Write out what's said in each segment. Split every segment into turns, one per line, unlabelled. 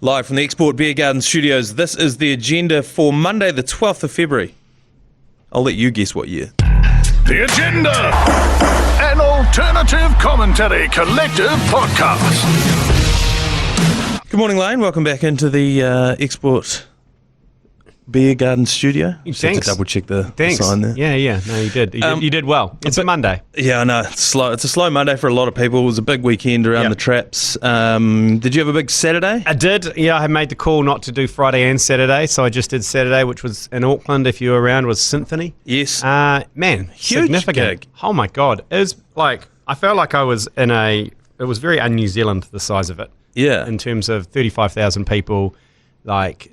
Live from the Export Beer Garden Studios, this is the agenda for Monday the 12th of February. I'll let you guess what year.
The Agenda, an alternative commentary collective podcast.
Good morning, Lane. Welcome back into the Export Beer Garden Studio.
Thanks.
Just had to double check the sign there.
Yeah. No, you did. You did well. It's a Monday.
Yeah, I know. It's slow. It's a slow Monday for a lot of people. It was a big weekend around the traps. Did you have a big Saturday?
I did. Yeah, I had made the call not to do Friday and Saturday, so I just did Saturday, which was in Auckland. If you were around, was Symphony.
Yes.
Man,
Huge
significant.
gig.
Oh my God, it was like I felt like I was in a. It was very un-New Zealand, the size of it.
Yeah.
In terms of 35,000 people, like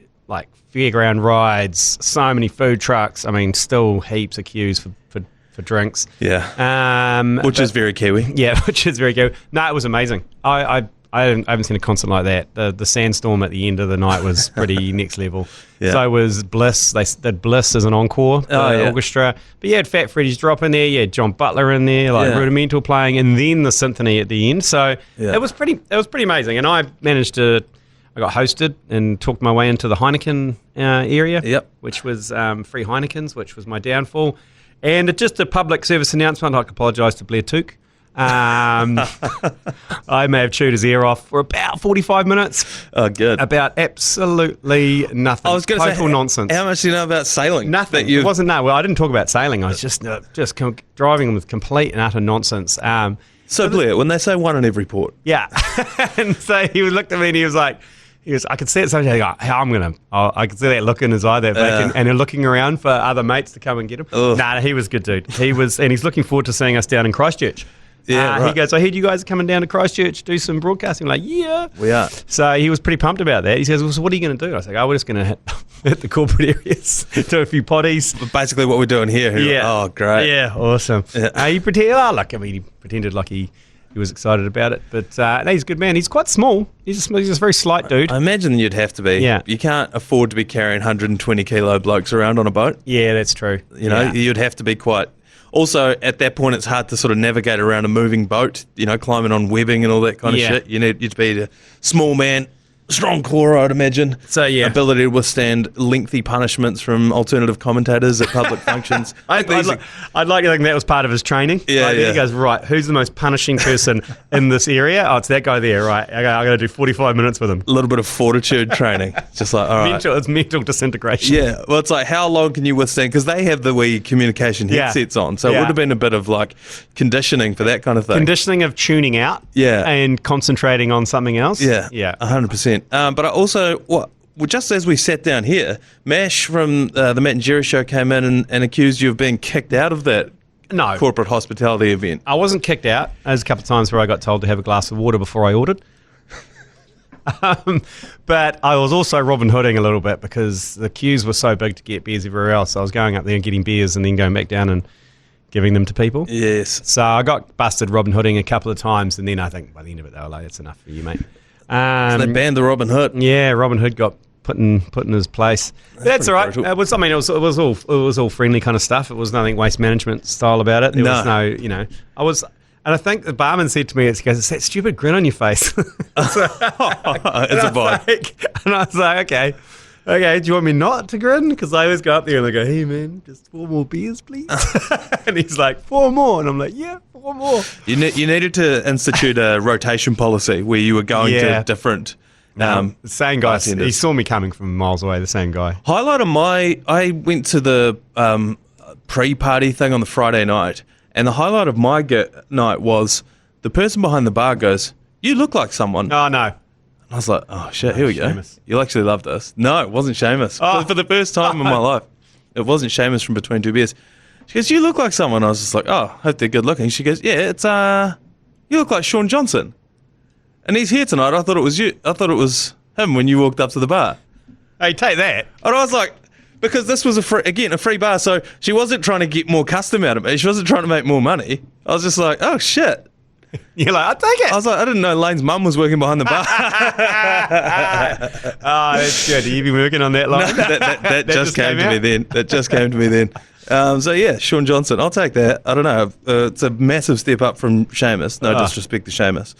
fairground rides, so many food trucks. I mean, still heaps of queues for drinks.
Yeah. Which is very Kiwi.
Yeah, which is very good. No, it was amazing. I haven't seen a concert like that. The sandstorm at the end of the night was pretty next level.
Yeah.
So was Bliss. They did Bliss as an encore, orchestra. But you had Fat Freddy's drop in there. You had John Butler in there, Rudimental playing, and then the symphony at the end. So it was pretty amazing. And I got hosted and talked my way into the Heineken area, which was free Heinekens, which was my downfall. And just a public service announcement, I'd like to apologise to Blair Took. I may have chewed his ear off for about 45 minutes.
Oh, good.
About absolutely nothing.
I was going to say,
nonsense.
How much do you know about sailing?
Nothing. It wasn't that. Well, I didn't talk about sailing. I was just driving with complete and utter nonsense.
So, Blair, when they say one in every port.
Yeah. And so he looked at me and he was like, I could see it sometimes. I could see that look in his eye, that vacant, and looking around for other mates to come and get him. Nah, he was a good dude. And he's looking forward to seeing us down in Christchurch.
Yeah, right.
He goes, I heard you guys are coming down to Christchurch, do some broadcasting. I'm like, yeah.
We are.
So he was pretty pumped about that. He says, well, so what are you going to do? I was like, we're just going to hit the corporate areas, do a few potties.
Basically what we're doing here.
Yeah.
Oh, great.
Yeah, awesome. Yeah. He pretended like he was excited about it. But no, he's a good man. He's quite small. He's a very slight dude.
I imagine you'd have to be.
Yeah.
You can't afford to be carrying 120 kilo blokes around on a boat.
Yeah, that's true.
You'd have to be quite... Also, at that point, it's hard to sort of navigate around a moving boat, climbing on webbing and all that kind of shit. You'd be a small man, strong core, I'd imagine.
So,
ability to withstand lengthy punishments from alternative commentators at public functions.
I'd like to think that was part of his training.
Yeah,
He goes, right, who's the most punishing person in this area? Oh, it's that guy there, right. I got to do 45 minutes with him.
A little bit of fortitude training. Just like, all right.
It's mental disintegration.
Yeah, well, it's like, how long can you withstand? Because they have the wee communication headsets on, so it would have been a bit of like conditioning for that kind of thing.
Conditioning of tuning out and concentrating on something else.
Yeah, 100%. But I also, just as we sat down here, Mash from the Matt and Jerry show came in and accused you of being kicked out of that corporate hospitality event.
I wasn't kicked out. There's a couple of times where I got told to have a glass of water before I ordered. But I was also Robin Hooding a little bit because the queues were so big to get beers everywhere else. I was going up there and getting beers and then going back down and giving them to people.
Yes.
So I got busted Robin Hooding a couple of times, and then I think by the end of it they were like, "That's enough for you, mate."
So they banned the Robin Hood.
Yeah, Robin Hood got put in his place. That's all right. It was all friendly kind of stuff. It was nothing waste management style about it. There was no, and I think the barman said to me, "It's that stupid grin on your face."
It's a vibe.
And I was like, okay, do you want me not to grin? Because I always go up there and I go, "Hey man, just 4 more beers, please." And he's like, 4 more, and I'm like, "Yeah, 4 more."
You needed to institute a rotation policy where you were going to different.
The same guy. He saw me coming from miles away. The same guy.
Highlight of I went to the pre-party thing on the Friday night, and the highlight of my night was the person behind the bar goes, "You look like someone."
Oh no.
I was like, oh shit, here we go.
Seamus.
You'll actually love this. No, it wasn't Seamus. For the first time in my life, it wasn't Seamus from Between Two Beers. She goes, "You look like someone." I was just like, oh, hope they're good looking. She goes, "Yeah, it's you look like Sean Johnson. And he's here tonight. I thought it was you. I thought it was him when you walked up to the bar."
Hey, take that.
And I was like, because this was a free bar, so she wasn't trying to get more custom out of me. She wasn't trying to make more money. I was just like, oh shit.
You're like, I'll take it.
I was like, I didn't know Lane's mum was working behind the bar.
Oh, that's good. Have you been working on that line?
No, that just came to me then. That just came to me then. So yeah, Sean Johnson, I'll take that. I don't know. It's a massive step up from Seamus. No disrespect to Seamus.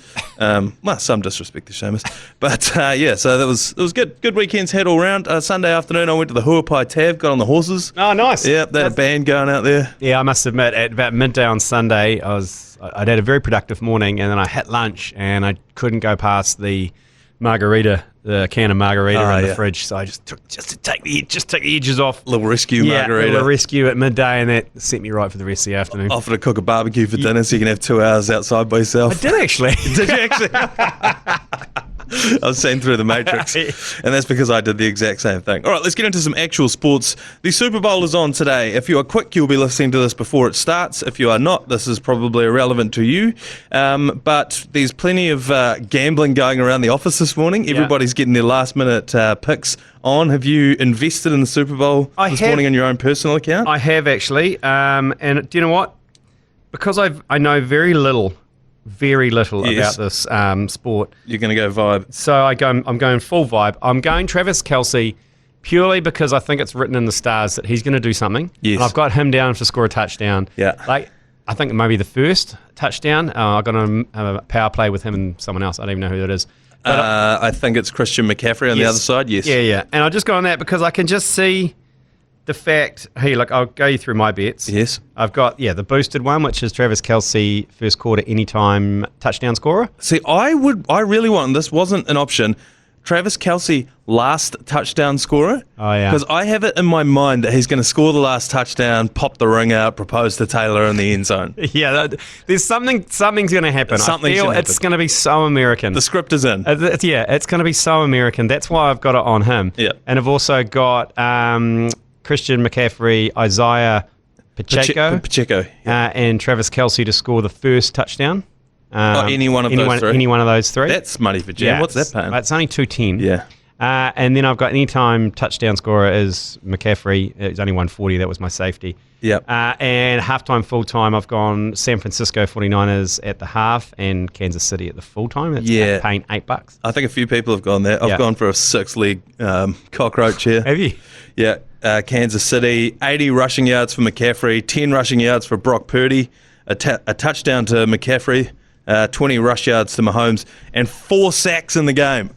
Well, some disrespect to Seamus. But yeah, so it was good. Good weekends had all round. Sunday afternoon, I went to the Huapai Tav, got on the horses.
Oh, nice.
Yeah, they had a band going out there.
Yeah, I must admit, at about midday on Sunday, I'd had a very productive morning, and then I hit lunch, and I couldn't go past the margarita, the can of margarita in the fridge, so I just took to take the edges off.
Little rescue margarita.
Little rescue at midday, and that set me right for the rest of the afternoon.
Offered to cook a barbecue for dinner, so you can have 2 hours outside by yourself.
I did actually.
Did you actually? I was seen through the Matrix, and that's because I did the exact same thing. All right, let's get into some actual sports. The Super Bowl is on today. If you are quick, you'll be listening to this before it starts. If you are not, this is probably irrelevant to you. But there's plenty of gambling going around the office this morning. Everybody's getting their last-minute picks on. Have you invested in the Super Bowl this morning in your own personal account?
I have actually, and do you know what? Because I know very little about this sport.
You're going to go vibe.
So I'm going full vibe. I'm going Travis Kelce purely because I think it's written in the stars that he's going to do something.
Yes.
And I've got him down to score a touchdown.
Yeah.
Like, I think maybe the first touchdown. I got a power play with him and someone else. I don't even know who that is. But
I think it's Christian McCaffrey on the other side. Yes.
Yeah. And I just got on that because I can just see the fact, hey, look, I'll go you through my bets.
Yes.
I've got, the boosted one, which is Travis Kelce, first quarter, anytime touchdown scorer.
See, I really want, this wasn't an option, Travis Kelce, last touchdown scorer.
Oh, yeah.
Because I have it in my mind that he's going to score the last touchdown, pop the ring out, propose to Taylor in the end zone.
Yeah, there's something's going to happen. I feel it's going to be so American.
The script is in.
It's going to be so American. That's why I've got it on him.
Yeah.
And I've also got Christian McCaffrey, Isaiah Pacheco, and Travis Kelce to score the first touchdown.
Any one of those three?
Any one of those three.
That's money for Jam. What's that paying?
It's only $210.
Yeah.
And then I've got anytime touchdown scorer is McCaffrey. It's only $140. That was my safety.
Yep.
And halftime, full-time, I've gone San Francisco 49ers at the half and Kansas City at the full-time. That's paying $8.
I think a few people have gone there. I've gone for a 6-leg cockroach here.
Have you?
Yeah. Kansas City, 80 rushing yards for McCaffrey, 10 rushing yards for Brock Purdy, a touchdown to McCaffrey, 20 rush yards to Mahomes, and 4 sacks in the game.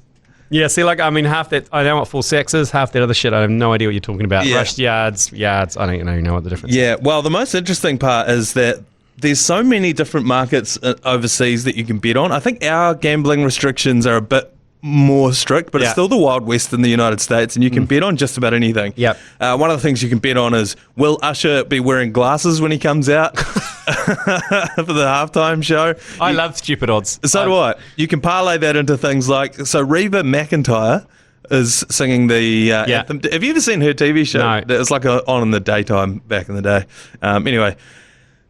Yeah, see, half that, I know what 4 sacks is, half that other shit, I have no idea what you're talking about.
Yeah.
Rushed yards, I don't even know what the difference is.
Yeah, well, the most interesting part is that there's so many different markets overseas that you can bet on. I think our gambling restrictions are a bit more strict, but it's still the Wild West in the United States, and you can bet on just about anything.
Yep.
One of the things you can bet on is, will Usher be wearing glasses when he comes out for the halftime show?
I love stupid odds.
So do I. You can parlay that into things like, so Reba McEntire is singing the anthem. Have you ever seen her TV show?
No.
It was like on in the daytime back in the day. Anyway,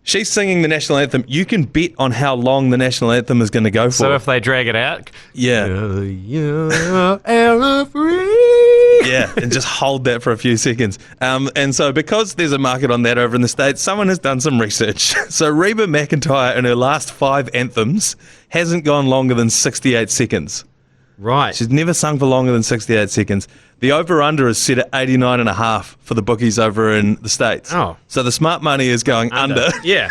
she's singing the national anthem. You can bet on how long the national anthem is going to go for.
So if they drag it out,
yeah, and just hold that for a few seconds. And so because there's a market on that over in the States, someone has done some research. So Reba McEntire in her last 5 anthems hasn't gone longer than 68 seconds.
Right.
She's never sung for longer than 68 seconds. The over-under is set at 89.5 for the bookies over in the States.
Oh.
So the smart money is going under.
Yeah.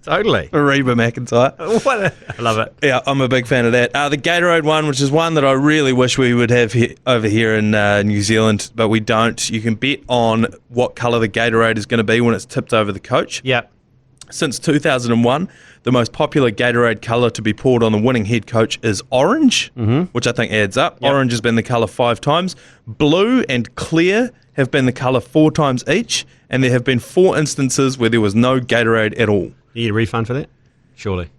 Totally.
For Reba McEntire.
I love it.
Yeah, I'm a big fan of that. The Gatorade one, which is one that I really wish we would have over here in New Zealand, but we don't. You can bet on what colour the Gatorade is going to be when it's tipped over the coach.
Yep.
Since 2001, the most popular Gatorade colour to be poured on the winning head coach is orange, which I think adds up. Yep. Orange has been the colour 5 times. Blue and clear have been the colour 4 times each, and there have been 4 instances where there was no Gatorade at all.
You get a refund for that? Surely.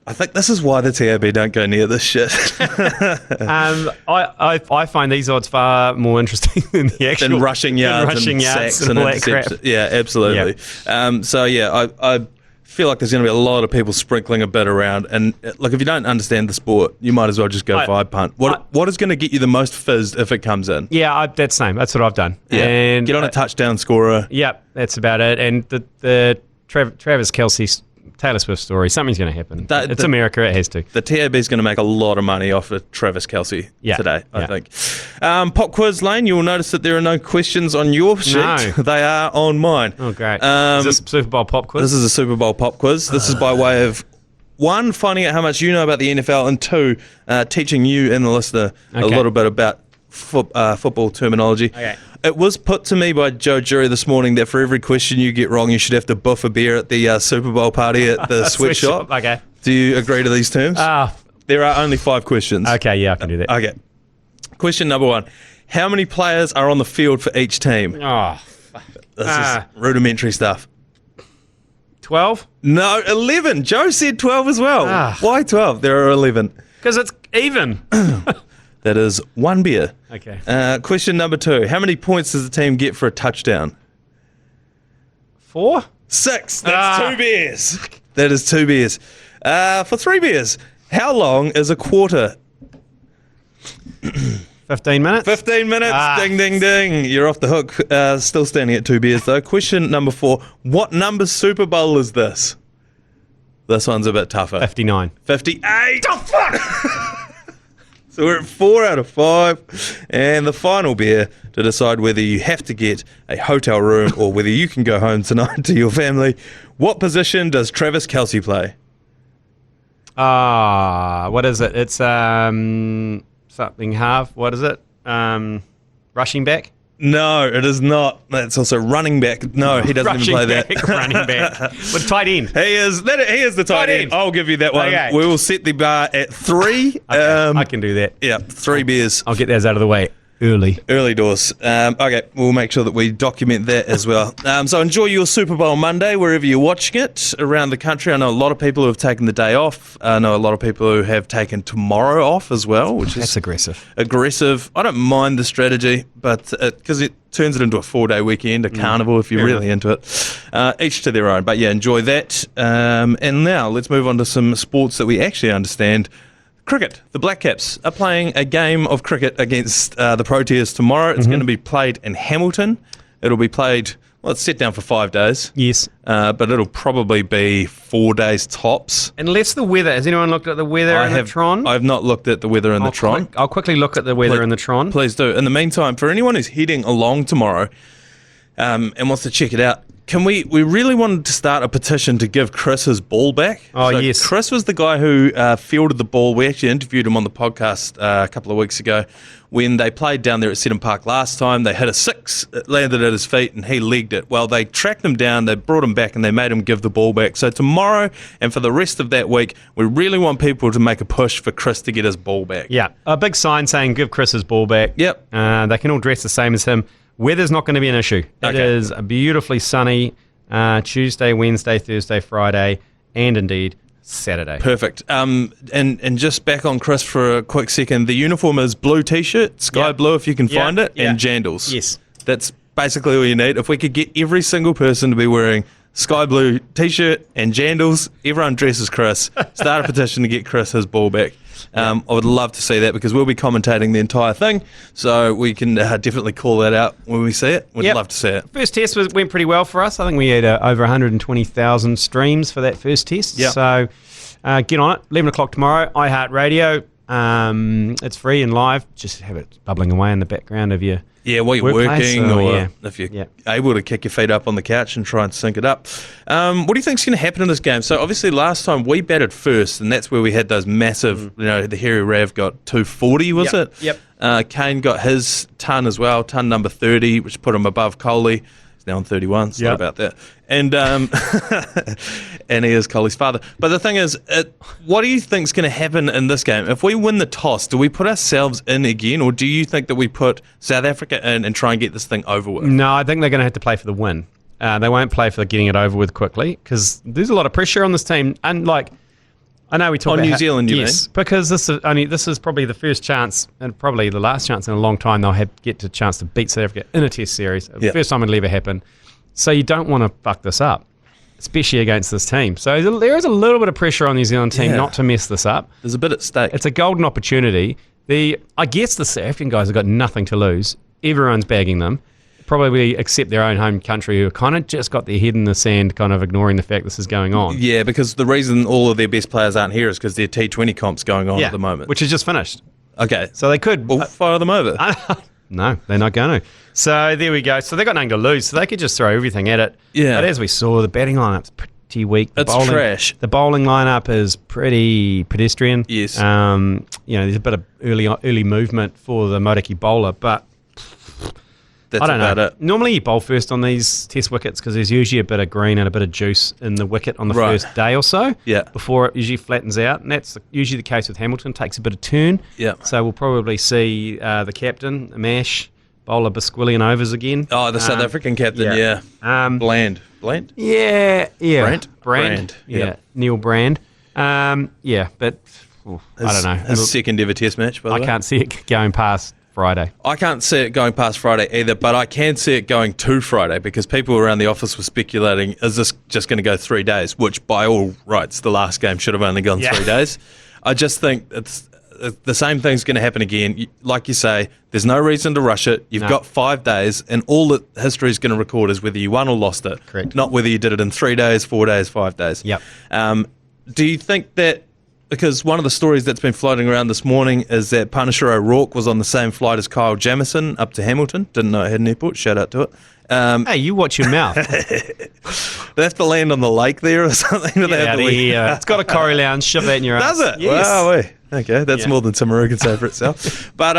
I think this is why the TAB don't go near this shit.
I find these odds far more interesting than the actual...
Than rushing yards and sacks and
all that crap.
Yeah, absolutely. Yep. I feel like there's going to be a lot of people sprinkling a bit around. And look, if you don't understand the sport, you might as well just go vibe punt. What is going to get you the most fizzed if it comes in?
Yeah, that's the same. That's what I've done.
Yeah. And get on a touchdown scorer.
Yep, that's about it. And the Travis Kelce Taylor Swift story. Something's going to happen. It's America. It has to.
The TAB is going to make a lot of money off of Travis Kelce today, I think. Pop quiz, Lane. You will notice that there are no questions on your sheet.
No.
They are on mine.
Oh, great. Is this Super Bowl pop quiz?
This is a Super Bowl pop quiz. This is by way of, 1, finding out how much you know about the NFL, and 2, teaching you and the listener a little bit about football terminology.
Okay.
It was put to me by Joe Jury this morning that for every question you get wrong, you should have to buff a beer at the Super Bowl party at the sweatshop.
Okay.
Do you agree to these terms? There are only 5 questions.
Okay, yeah, I can do that.
Okay. Question number 1. How many players are on the field for each team? This is rudimentary stuff.
12?
No, 11. Joe said 12 as well. Why 12? There are 11.
Because it's even.
That is 1 beer.
Okay.
Question number 2. How many points does the team get for a touchdown?
4?
6. That's 2 beers. That is 2 beers. For 3 beers, how long is a quarter?
15 minutes?
15 minutes. Ding, ding, ding. You're off the hook. Still standing at 2 beers, though. Question number 4. What number Super Bowl is this? This one's a bit tougher.
59.
58. Oh, fuck! So we're at 4 out of 5. And the final beer to decide whether you have to get a hotel room or whether you can go home tonight to your family. What position does Travis Kelce play?
What is it? It's something half. What is it? Rushing back?
No, it is not. That's also running back. No, he doesn't even play that.
Running back. But tight end.
He is the tight end. I'll give you that one.
Okay.
We will set the bar at 3.
I can do that.
Yeah, 3 beers.
I'll get those out of the way early
doors. Okay, we'll make sure that we document that as well. So enjoy your Super Bowl Monday wherever you're watching it around the country. I know a lot of people who have taken the day off. I know a lot of people who have taken tomorrow off as well, which is
aggressive.
I don't mind the strategy, but because it turns it into a 4-day weekend, a carnival if you're really into it. Each to their own. But yeah, enjoy that. And now let's move on to some sports that we actually understand. Cricket. The Black Caps are playing a game of cricket against the Proteas tomorrow. It's going to be played in Hamilton. It'll be played, well, it's set down for 5 days.
Yes.
But it'll probably be 4 days tops.
Unless the weather. Has anyone looked at the weather in the Tron?
I've not looked at the weather in the Tron.
I'll quickly look at the weather in the Tron.
Please do. In the meantime, for anyone who's heading along tomorrow and wants to check it out, we really wanted to start a petition to give Chris his ball back.
Yes.
Chris was the guy who fielded the ball. We actually interviewed him on the podcast a couple of weeks ago when they played down there at Seddon Park last time. They hit a 6, it landed at his feet, and he legged it. Well, they tracked him down, they brought him back, and they made him give the ball back. So tomorrow and for the rest of that week, we really want people to make a push for Chris to get his ball back.
Yeah, a big sign saying give Chris his ball back.
Yep.
They can all dress the same as him. Weather's not going to be an issue. It is beautifully sunny Tuesday, Wednesday, Thursday, Friday, and indeed Saturday.
Perfect. And just back on Chris for a quick second, the uniform is blue t-shirt, sky blue if you can find it, and jandals.
Yes.
That's basically all you need. If we could get every single person to be wearing sky blue t-shirt and jandals, everyone dresses Chris, start a petition to get Chris his ball back. I would love to see that because we'll be commentating the entire thing, so we can definitely call that out when we see it. We'd love to see it.
First test went pretty well for us. I think we had over 120,000 streams for that first test.
Yep.
So get on it. 11 o'clock tomorrow, iHeartRadio. It's free and live. Just have it bubbling away in the background of your
while you're working if you're
Yeah.
able to kick your feet up on the couch and try and sync it up. What do you think's going to happen in this game? So obviously last time we batted first, and that's where we had those massive, the Harry Rav got 240, was it?
Yep.
Kane got his ton as well, ton number 30, which put him above Coley. He's now on 31, sorry about that. And and he is Coley's father. But the thing is, what do you think is going to happen in this game? If we win the toss, do we put ourselves in again, or do you think that we put South Africa in and try and get this thing over with?
No, I think they're going to have to play for the win. They won't play for getting it over with quickly because there's a lot of pressure on this team. And I know we talk about
New Zealand, you mean?
Because this is probably the first chance and probably the last chance in a long time they'll get a chance to beat South Africa in a Test series. The first time it'll ever happen. So you don't want to fuck this up, especially against this team. So there is a little bit of pressure on the New Zealand team not to mess this up.
There's a bit at stake.
It's a golden opportunity. I guess the South African guys have got nothing to lose. Everyone's bagging them. probably except their own home country, who kind of just got their head in the sand, kind of ignoring the fact this is going on.
Yeah, because the reason all of their best players aren't here is because their T20 comp's going on at the moment.
Which is just finished.
Okay.
So they could...
Well, fire them over.
No, they're not going to. So there we go. So they've got nothing to lose, so they could just throw everything at it.
Yeah.
But as we saw, the batting lineup's pretty weak.
It's trash.
The bowling lineup is pretty pedestrian.
Yes.
There's a bit of early movement for the Mauriki bowler, but
That's
I don't
about
know.
it.
Normally you bowl first on these test wickets because there's usually a bit of green and a bit of juice in the wicket on the first day or so.
Yeah.
Before it usually flattens out, and that's usually the case with Hamilton. Takes a bit of turn.
Yeah.
So we'll probably see the captain, Mash, bowl a Bisquillion overs again.
Oh, the South African captain, yeah. Bland.
Yeah.
Brand.
Yeah.
Yep.
Neil Brand. But I don't know.
His second ever test match, by the way.
I can't see it going past Friday.
I can't see it going past Friday either, but I can see it going to Friday because people around the office were speculating, is this just going to go 3 days? Which, by all rights, the last game should have only gone 3 days. I just think it's the same thing's going to happen again. Like you say, there's no reason to rush it. You've got 5 days, and all that history is going to record is whether you won or lost it.
Correct.
Not whether you did it in 3 days, 4 days, 5 days.
Yep.
Do you think that, because one of the stories that's been floating around this morning is that Punisher O'Rourke was on the same flight as Kyle Jamieson up to Hamilton. Didn't know it had an airport. Shout out to it.
Hey, you watch your mouth.
They have to land on the lake there or something.
Get out of here. It's got a Corrie lounge. Shove that in your ass.
Does it?
Yes.
Wow. Okay, that's more than Timaru can say for itself. But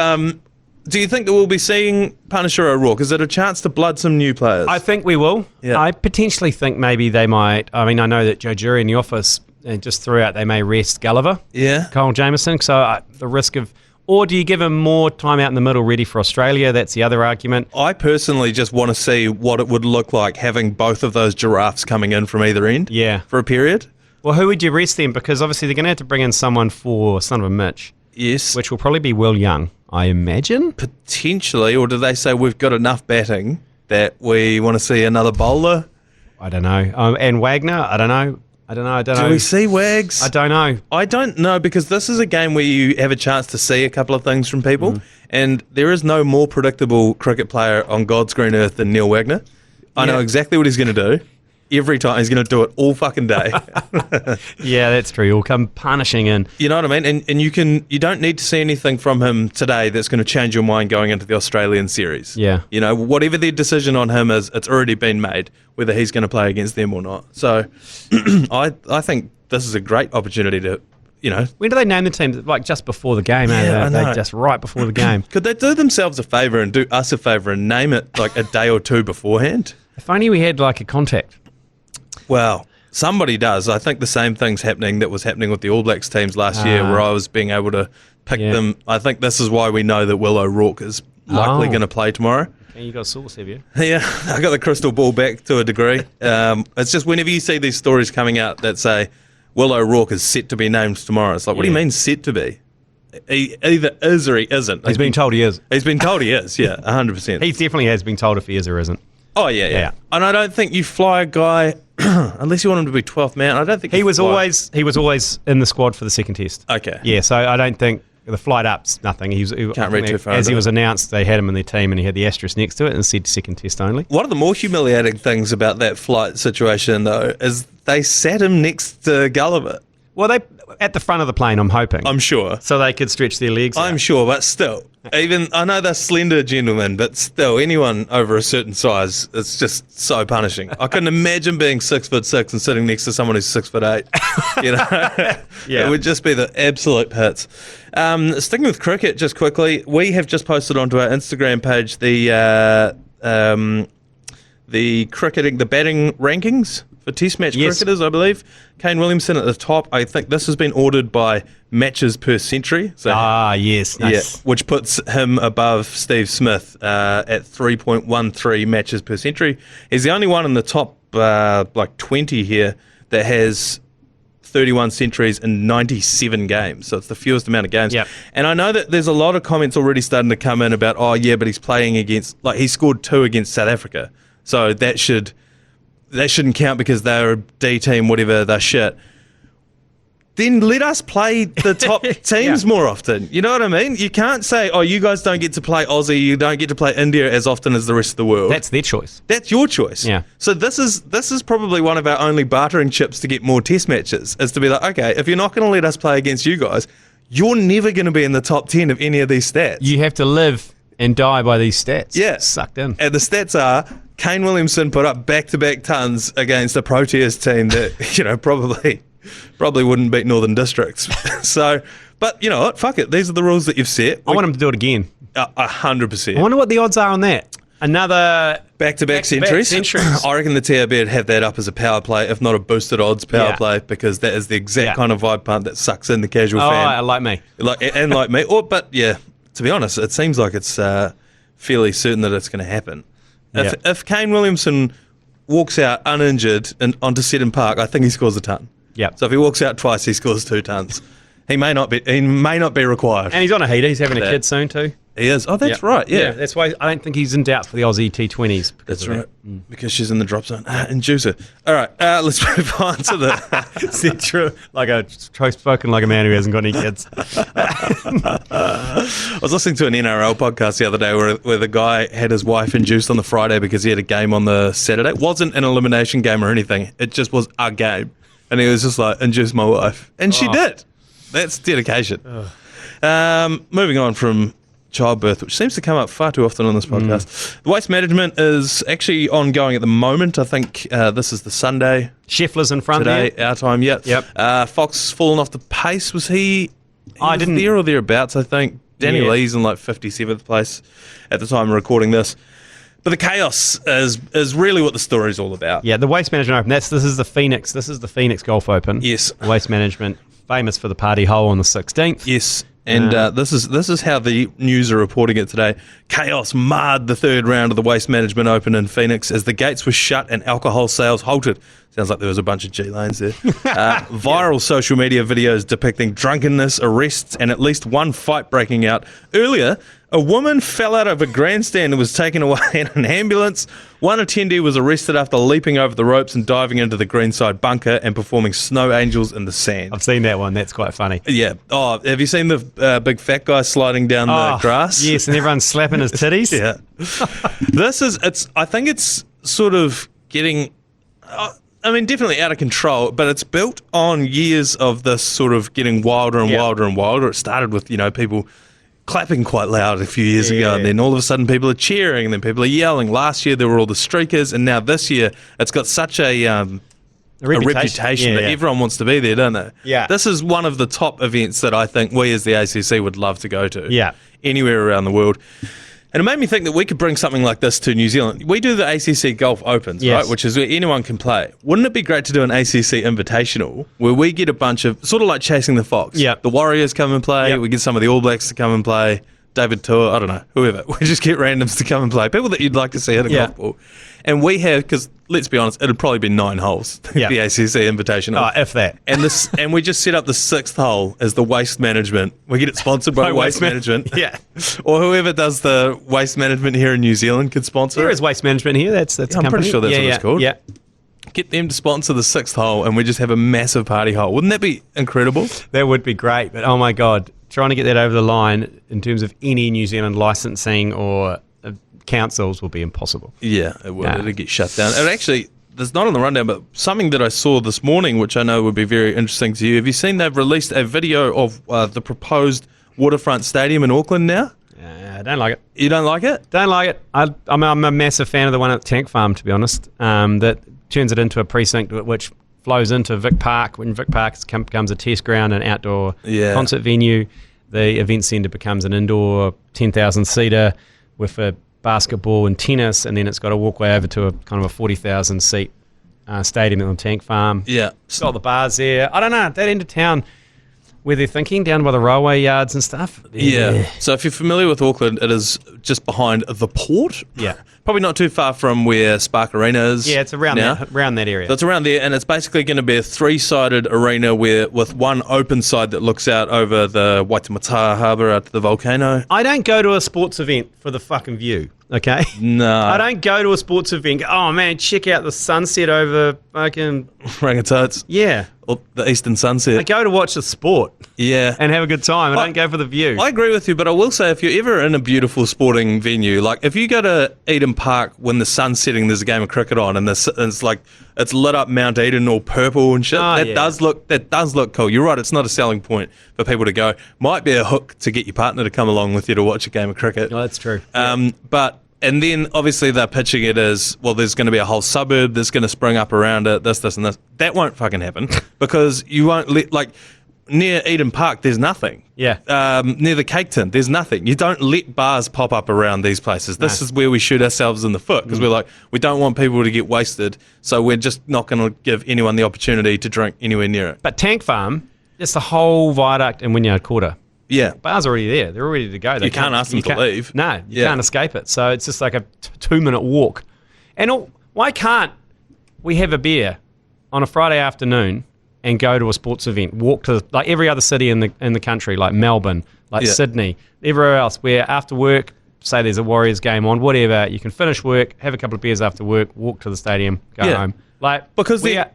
do you think that we'll be seeing Punisher O'Rourke? Is it a chance to blood some new players?
I think we will.
Yeah.
I potentially think maybe they might. I mean, I know that Joe Jury in the office just threw out they may rest Gulliver.
Yeah.
Kyle Jamieson. So the risk of... Or do you give him more time out in the middle ready for Australia? That's the other argument.
I personally just want to see what it would look like having both of those giraffes coming in from either end for a period.
Well, who would you rest then? Because obviously they're going to have to bring in someone for Son of a Mitch.
Yes.
Which will probably be Will Young, I imagine.
Potentially. Or do they say we've got enough batting that we want to see another bowler?
I don't know. And Wagner? I don't know.
Do we see Wags?
I don't know.
I don't know, because this is a game where you have a chance to see a couple of things from people, and there is no more predictable cricket player on God's green earth than Neil Wagner. I know exactly what he's going to do. Every time he's going to do it all fucking day.
Yeah, that's true. He'll come punishing in.
You know what I mean? And you don't need to see anything from him today that's going to change your mind going into the Australian series.
Yeah.
You know, whatever their decision on him is, it's already been made, whether he's going to play against them or not. So I think this is a great opportunity to,
When do they name the team? Like just before the game,
I know.
They just right before the game.
Could they do themselves a favour and do us a favour and name it like a day or two beforehand?
If only we had like a contact.
Well, somebody does. I think the same thing's happening that was happening with the All Blacks teams last year, where I was being able to pick them. I think this is why we know that Will O'Rourke is likely going to play tomorrow.
And you got a source, have you?
Yeah, I got the crystal ball back to a degree. It's just whenever you see these stories coming out that say Will O'Rourke is set to be named tomorrow, it's like, what do you mean set to be? He either is or he isn't.
He's been told he is.
He's been told he is, yeah, 100%.
He definitely has been told if he is or isn't.
Oh, yeah. And I don't think you fly a guy, unless you want him to be 12th man, I don't think
he was always in the squad for the second test.
Okay.
Yeah, so I don't think the flight up's nothing.
Can't read too far.
As he was announced, they had him in their team and he had the asterisk next to it and said second test only.
One of the more humiliating things about that flight situation, though, is they sat him next to Gulliver.
Well, they at the front of the plane, I'm hoping.
I'm sure.
So they could stretch their legs out.
I'm sure, but still. Even, I know they're slender gentlemen, but still, anyone over a certain size, it's just so punishing. I couldn't imagine being 6'6" and sitting next to someone who's 6'8". It would just be the absolute pits. Sticking with cricket, just quickly, we have just posted onto our Instagram page the batting rankings for Test match cricketers, I believe. Kane Williamson at the top. I think this has been ordered by matches per century. So,
yes. Nice.
Yeah, which puts him above Steve Smith at 3.13 matches per century. He's the only one in the top 20 here that has 31 centuries in 97 games. So it's the fewest amount of games.
Yep.
And I know that there's a lot of comments already starting to come in about, but he's playing against, he scored 2 against South Africa. So that shouldn't count because they're a D team, whatever, they're shit. then let us play the top teams more often. You know what I mean? You can't say, oh, you guys don't get to play Aussie, you don't get to play India as often as the rest of the world.
That's their choice.
That's your choice.
Yeah.
So this is probably one of our only bartering chips to get more test matches, is to be like, okay, if you're not going to let us play against you guys, you're never going to be in the top 10 of any of these stats.
You have to live and die by these stats.
Yeah.
Sucked in.
And the stats are Kane Williamson put up back-to-back tons against a Proteas team that, you know, probably wouldn't beat Northern Districts. So, but you know what? Fuck it. These are the rules that you've set.
I want him to do it again.
100%.
I wonder what the odds are on that. Another
back-to-back centuries. I reckon the TRB would have that up as a power play, if not a boosted odds power play, because that is the exact kind of vibe punt that sucks in the casual fan.
Like me.
Like me. But yeah, to be honest, it seems like it's fairly certain that it's going to happen. If Kane Williamson walks out uninjured and onto Seddon Park, I think he scores a ton.
Yep.
So if he walks out twice, he scores 2 tons. He may not be required.
And he's on a heater. He's having a kid soon too.
He is. Oh, that's right. Yeah.
That's why I don't think he's in doubt for the Aussie T20s.
That's right. Because she's in the drop zone. Induce her. All right. Let's move on to the...
Is that true? Like spoken like a man who hasn't got any kids.
I was listening to an NRL podcast the other day where the guy had his wife induced on the Friday because he had a game on the Saturday. It wasn't an elimination game or anything. It just was a game. And he was just like, induce my wife. And she did. That's dedication. Moving on from childbirth, which seems to come up far too often on this podcast. The waste management is actually ongoing at the moment. I think this is the Sunday.
Scheffler's in front
today,
there.
our time, yep. Fox fallen off the pace. Was he
didn't
there or thereabouts, I think. Danny Lee's in like 57th place at the time of recording this. But the chaos is really what the story's all about.
Yeah, the Waste Management Open. This is the Phoenix. This is the Phoenix Golf Open.
Yes.
Waste Management, famous for the party hole on the 16th.
Yes. And this is how the news are reporting it today. Chaos marred the third round of the Waste Management Open in Phoenix as the gates were shut and alcohol sales halted. Sounds like there was a bunch of G lanes there. Viral social media videos depicting drunkenness, arrests, and at least one fight breaking out. Earlier, a woman fell out of a grandstand and was taken away in an ambulance. One attendee was arrested after leaping over the ropes and diving into the greenside bunker and performing snow angels in the sand.
I've seen that one. That's quite funny.
Yeah. Oh, have you seen the big fat guy sliding down the grass?
Yes, and everyone's slapping his titties.
Yeah. I think it's sort of getting... definitely out of control, but it's built on years of this sort of getting wilder and wilder and wilder. It started with, people clapping quite loud a few years ago, and then all of a sudden people are cheering, and then people are yelling. Last year there were all the streakers, and now this year it's got such a reputation that everyone wants to be there, don't they?
Yeah.
This is one of the top events that I think we as the ACC would love to go to.
Yeah.
Anywhere around the world. And it made me think that we could bring something like this to New Zealand. We do the ACC Golf Opens, right, which is where anyone can play. Wouldn't it be great to do an ACC Invitational where we get a bunch of, sort of like Chasing the Fox.
Yeah.
The Warriors come and play. We get some of the All Blacks to come and play. David Tour, I don't know, whoever. We just get randoms to come and play. People that you'd like to see hit a golf ball. And we have, because let's be honest, it'd probably be 9 holes, the ACC Invitational.
Oh, if that.
And we just set up the 6th hole as the Waste Management. We get it sponsored by Waste Management.
Yeah.
Or whoever does the Waste Management here in New Zealand could sponsor
There
it.
is Waste Management here. That's a
I'm pretty sure that's what it's called.
Yeah.
Get them to sponsor the 6th hole and we just have a massive party hole. Wouldn't that be incredible?
That would be great. But, oh, my God, trying to get that over the line in terms of any New Zealand licensing or councils will be impossible.
Yeah, it would. It'd get shut down. And actually, there's not on the rundown, but something that I saw this morning, which I know would be very interesting to you. Have you seen they've released a video of the proposed waterfront stadium in Auckland now?
I don't like it.
You don't like it?
Don't like it. I'm a massive fan of the one at Tank Farm, to be honest, that turns it into a precinct which flows into Vic Park. When Vic Park becomes a test ground and outdoor concert venue, the event centre becomes an indoor 10,000-seater with a basketball and tennis, and then it's got a walkway over to a kind of a 40,000 seat stadium on Tank Farm.
Yeah.
It's got the bars there. I don't know, that end of town where they're thinking, down by the railway yards and stuff.
Yeah. So if you're familiar with Auckland, it is just behind the port.
Yeah.
Probably not too far from where Spark Arena is.
Yeah, it's around that area.
So it's around there, and it's basically going to be a 3-sided arena with one open side that looks out over the Waitemata Harbour out to the volcano.
I don't go to a sports event for the fucking view. okay?
No.
I don't go to a sports event. Oh, man, check out the sunset over fucking...
Rangatoats.
Yeah.
Or the eastern sunset.
I go to watch the sport.
Yeah.
And have a good time. I don't go for the view.
I agree with you, but I will say if you're ever in a beautiful sporting venue, like if you go to Eden Park when the sun's setting, there's a game of cricket on, and it's like it's lit up Mount Eden all purple and shit. Does look cool. You're right, it's not a selling point for people to go. Might be a hook to get your partner to come along with you to watch a game of cricket.
Oh, that's true.
And then obviously they're pitching it as, well, there's going to be a whole suburb that's going to spring up around it, this, and this. That won't fucking happen because you won't let, like, near Eden Park, there's nothing.
Yeah.
Near the Cake Tin, there's nothing. You don't let bars pop up around these places. This is where we shoot ourselves in the foot because we're like, we don't want people to get wasted, so we're just not going to give anyone the opportunity to drink anywhere near it.
But Tank Farm, it's the whole viaduct in Wynyard Quarter.
Yeah.
Bars are already there. They're all ready to go.
You can't ask them to leave.
No, you can't escape it. So it's just like a 2-minute walk. And why can't we have a beer on a Friday afternoon and go to a sports event, walk to like every other city in the country, like Melbourne, like Sydney, everywhere else, where after work, say there's a Warriors game on, whatever, you can finish work, have a couple of beers after work, walk to the stadium, go home. Like
because the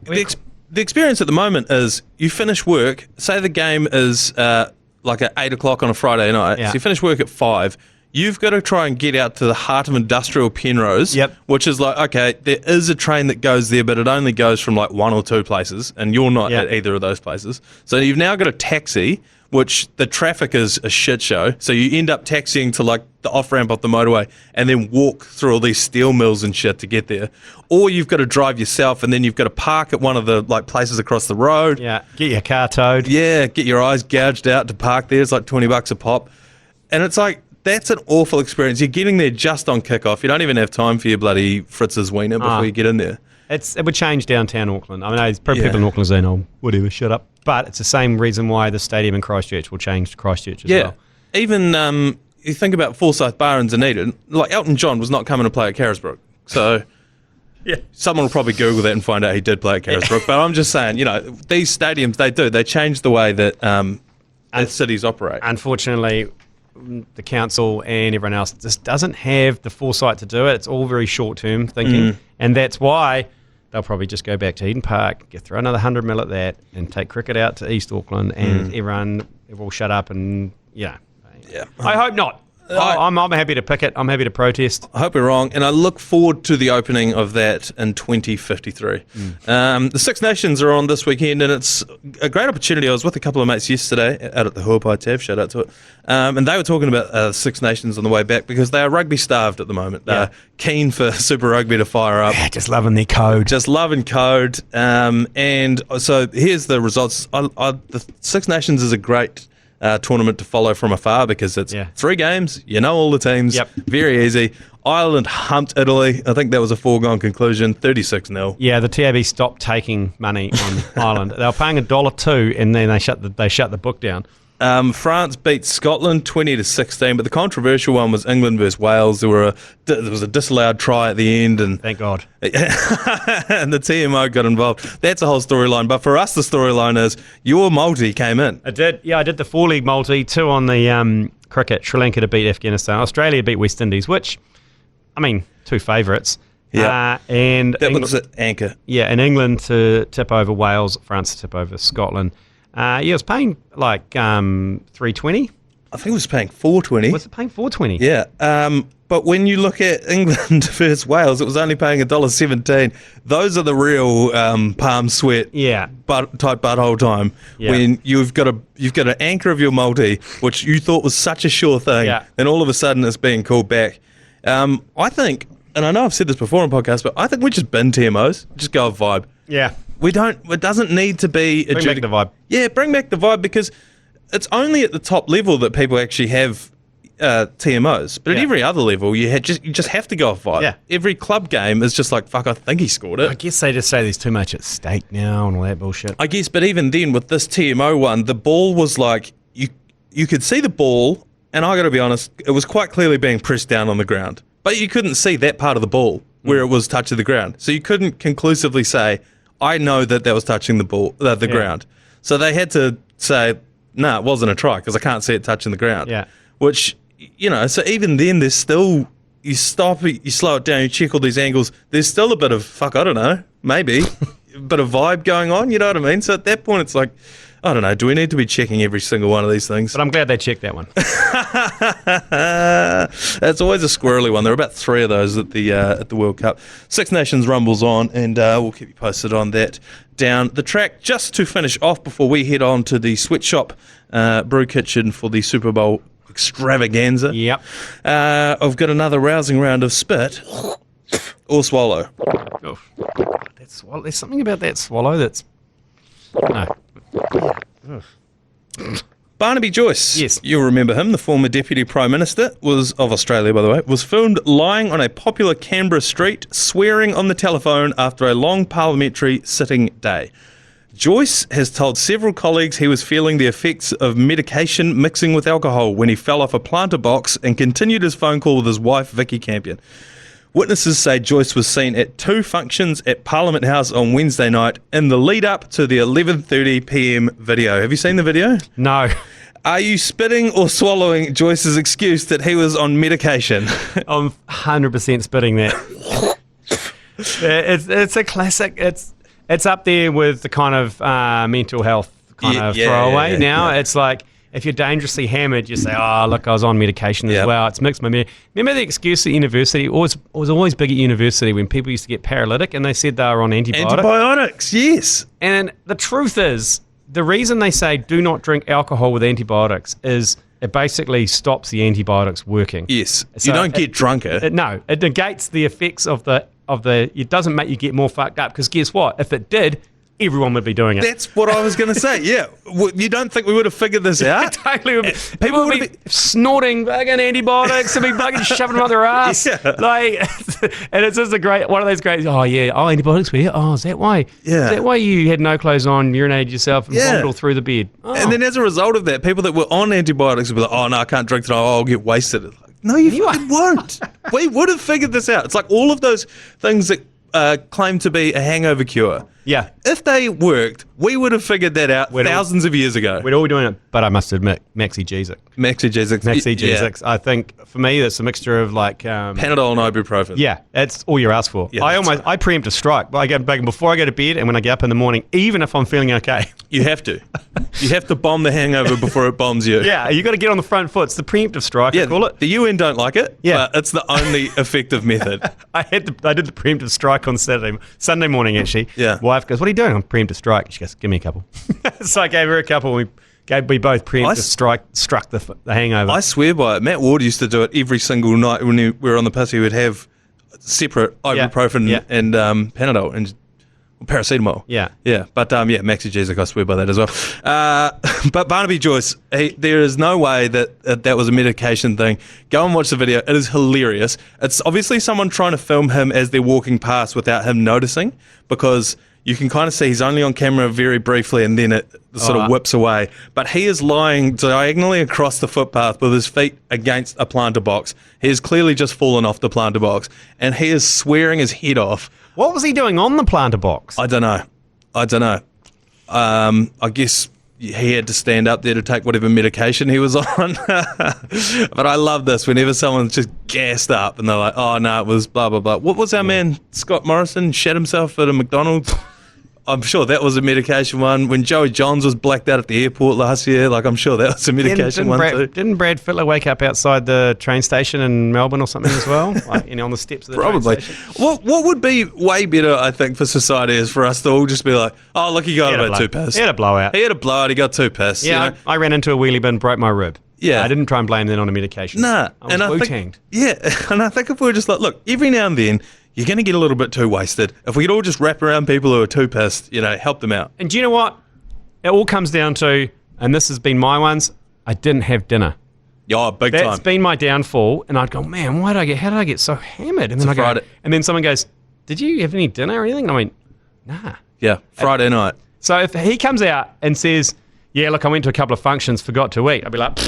experience at the moment is you finish work, say the game is like at 8 o'clock on a Friday night, so you finish work at 5, you've got to try and get out to the heart of industrial Penrose, which is like, okay, there is a train that goes there, but it only goes from like 1 or 2 places, and you're not at either of those places. So you've now got a taxi, which the traffic is a shit show. So you end up taxiing to like the off-ramp off the motorway and then walk through all these steel mills and shit to get there. Or you've got to drive yourself and then you've got to park at one of the like places across the road.
Yeah, get your car towed.
Yeah, get your eyes gouged out to park there. It's like $20 a pop. And it's like, that's an awful experience. You're getting there just on kickoff. You don't even have time for your bloody Fritz's wiener before you get in there.
It would change downtown Auckland. I mean, there's probably people in Auckland saying, oh, whatever, shut up. But it's the same reason why the stadium in Christchurch will change to Christchurch as well.
Even you think about Forsyth Bar in Dunedin, like Elton John was not coming to play at Carisbrook. So someone will probably Google that and find out he did play at Carisbrook. But I'm just saying, you know, these stadiums, they change the way that cities operate.
Unfortunately, the council and everyone else just doesn't have the foresight to do it. It's all very short-term thinking. And that's why they'll probably just go back to Eden Park, throw another 100 mil at that, and take cricket out to East Auckland, and everyone will shut up and, I hope not. I'm happy to pick it. I'm happy to protest.
I hope we're wrong, and I look forward to the opening of that in 2053. The Six Nations are on this weekend, and it's a great opportunity. I was with a couple of mates yesterday out at the Huapai Tav, shout out to it, and they were talking about Six Nations on the way back because they are rugby starved at the moment. They're keen for Super Rugby to fire up.
Yeah, just loving their code.
Just loving code. And so here's the results. The Six Nations is a great tournament to follow from afar because it's 3 games, you know all the teams, very easy. Ireland humped Italy. I think that was a foregone conclusion, 36-0.
Yeah, the TAB stopped taking money on Ireland. They were paying $1.02 and then they shut the book down.
France beat Scotland 20-16, but the controversial one was England versus Wales. There was a disallowed try at the end, and
thank God.
And the TMO got involved. That's a whole storyline. But for us, the storyline is your multi came in.
I did. Yeah, I did the 4-league multi, 2 on the cricket. Sri Lanka to beat Afghanistan. Australia beat West Indies, which, I mean, 2 favourites.
Yeah,
and
that was at anchor.
Yeah, and England to tip over Wales, France to tip over Scotland. It was paying like $3.20.
I think it was paying $4.20.
Was it paying $4.20?
Yeah. But when you look at England versus Wales, it was only paying $1.17. Those are the real palm sweat, tight butthole time. Yeah. When you've got an anchor of your multi, which you thought was such a sure thing, and all of a sudden it's being called back. I think, and I know I've said this before on podcasts, but I think we just bin TMOs, just go with vibe.
Yeah.
We don't. It doesn't need to be.
Bring back the vibe.
Yeah, bring back the vibe because it's only at the top level that people actually have TMOs. But at every other level, you just have to go off vibe.
Yeah.
Every club game is just like, fuck, I think he scored it.
I guess they just say there's too much at stake now and all that bullshit.
I guess, but even then with this TMO one, the ball was like you could see the ball, and I got to be honest, it was quite clearly being pressed down on the ground, but you couldn't see that part of the ball where it was touching the ground, so you couldn't conclusively say, I know that was touching the ball, the ground. So they had to say, no, it wasn't a try because I can't see it touching the ground.
Yeah.
Which, so even then there's still, you stop, you slow it down, you check all these angles. There's still a bit of, I don't know, maybe, a bit of vibe going on, you know what I mean? So at that point, it's like, I don't know, do we need to be checking every single one of these things?
But I'm glad they checked that one.
That's always a squirrely one. There are about 3 of those at the World Cup. Six Nations rumbles on, and we'll keep you posted on that down the track. Just to finish off before we head on to the Sweatshop Brew Kitchen for the Super Bowl extravaganza.
Yep.
I've got another rousing round of spit or swallow.
Oof. There's something about that swallow that's... No.
Barnaby Joyce,
yes,
you'll remember him, the former Deputy Prime Minister, was of Australia, by the way, was filmed lying on a popular Canberra street, swearing on the telephone after a long parliamentary sitting day. Joyce has told several colleagues he was feeling the effects of medication mixing with alcohol when he fell off a planter box and continued his phone call with his wife, Vicky Campion. Witnesses say Joyce was seen at 2 functions at Parliament House on Wednesday night in the lead-up to the 11:30pm video. Have you seen the video?
No.
Are you spitting or swallowing Joyce's excuse that he was on medication?
I'm 100% spitting that. It's a classic. It's up there with the kind of mental health kind of throwaway. Now it's like, if you're dangerously hammered, you say, oh, look, I was on medication as well. It's mixed my memory. Remember the excuse at university? It was always big at university when people used to get paralytic and they said they were on antibiotics.
Antibiotics, yes.
And the truth is, the reason they say do not drink alcohol with antibiotics is it basically stops the antibiotics working.
Yes.
So
you don't get drunker.
No, it negates the effects of the. It doesn't make you get more fucked up, because guess what? If it did, everyone would be doing it.
That's what I was going to say, yeah. You don't think we would have figured this out?
Totally. People would be snorting fucking antibiotics and be fucking shoving them up their ass.
Yeah.
And it's just one of those great, antibiotics were here. Oh, is that why?
Yeah.
Is that why you had no clothes on, urinated yourself and vomited all through the bed? Oh.
And then as a result of that, people that were on antibiotics would be like, oh, no, I can't drink tonight. I'll get wasted. Like, no, you fucking won't. We would have figured this out. It's like all of those things that claim to be a hangover cure.
Yeah.
If they worked, we would have figured that out thousands of years ago.
We'd all be doing it, but I must admit, Maxigesic.
Maxigesic.
I think, for me, it's a mixture of like...
Panadol and ibuprofen.
Yeah, that's all you ask for.
Yeah,
I preempt a strike. I go back before I go to bed and when I get up in the morning, even if I'm feeling okay.
You have to. You have to bomb the hangover before it bombs you.
Yeah, you got to get on the front foot. It's the preemptive strike, I call it.
The UN don't like it, but it's the only effective method.
I did the preemptive strike on Sunday morning, actually.
Yeah.
Wife goes, what are you doing? I'm preemptive strike. She goes, give me a couple. So I gave her a couple. We both preemptive struck the hangover.
I swear by it. Matt Ward used to do it every single night when we were on the piss. He would have separate ibuprofen and Panadol and paracetamol.
Yeah.
But Maxigesic, I swear by that as well. But Barnaby Joyce, there is no way that that was a medication thing. Go and watch the video. It is hilarious. It's obviously someone trying to film him as they're walking past without him noticing, because you can kind of see he's only on camera very briefly and then it sort of whips away. But he is lying diagonally across the footpath with his feet against a planter box. He has clearly just fallen off the planter box and he is swearing his head off.
What was he doing on the planter box?
I don't know. I guess he had to stand up there to take whatever medication he was on. But I love this whenever someone's just gassed up and they're like, oh no, it was blah, blah, blah. What was our man, Scott Morrison, shat himself at a McDonald's? I'm sure that was a medication one. When Joey Johns was blacked out at the airport last year, I'm sure that was a medication one too.
Didn't Brad Fittler wake up outside the train station in Melbourne or something as well? On the steps of the train station?
What would be way better, I think, for society is for us to all just be like, oh, look, he got a bit too pissed.
He had a blowout.
He got too pissed.
Yeah, I ran into a wheelie bin, broke my rib.
Yeah.
I didn't try and blame that on a medication.
Nah.
I was Wu-tanged.
And I think if we were just like, look, every now and then, you're going to get a little bit too wasted. If we could all just wrap around people who are too pissed, help them out.
And do you know what? It all comes down to, and this has been my ones, I didn't have dinner.
Yeah, big time.
That's been my downfall. And I'd go, man, how did I get so hammered? And then and then someone goes, did you have any dinner or anything? And I went, nah.
Yeah, Friday night.
So if he comes out and says, yeah, look, I went to a couple of functions, forgot to eat, I'd be like,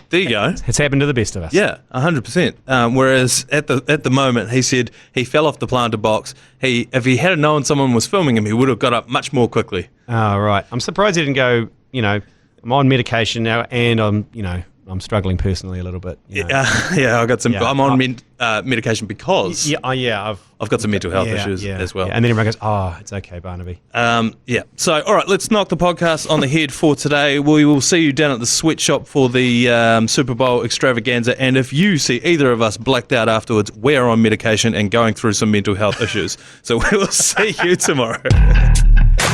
there you go.
It's happened to the best of us.
Yeah, 100%. Whereas at the moment, he said he fell off the planter box. If he had known someone was filming him, he would have got up much more quickly.
Oh, right. I'm surprised he didn't go, I'm on medication now and I'm, I'm struggling personally a little bit.
I got some.
Yeah.
I'm on medication because I've got some mental health issues as well.
Yeah. And then everyone goes, "Oh, it's okay, Barnaby."
So, all right, let's knock the podcast on the head for today. We will see you down at the sweatshop for the Super Bowl extravaganza. And if you see either of us blacked out afterwards, we're on medication and going through some mental health issues. So we will see you tomorrow.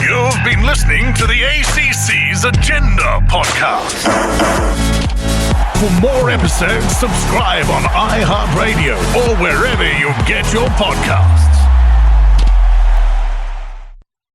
You've been listening to the ACC's Agenda podcast. For more episodes, subscribe on iHeartRadio or wherever you get your podcasts.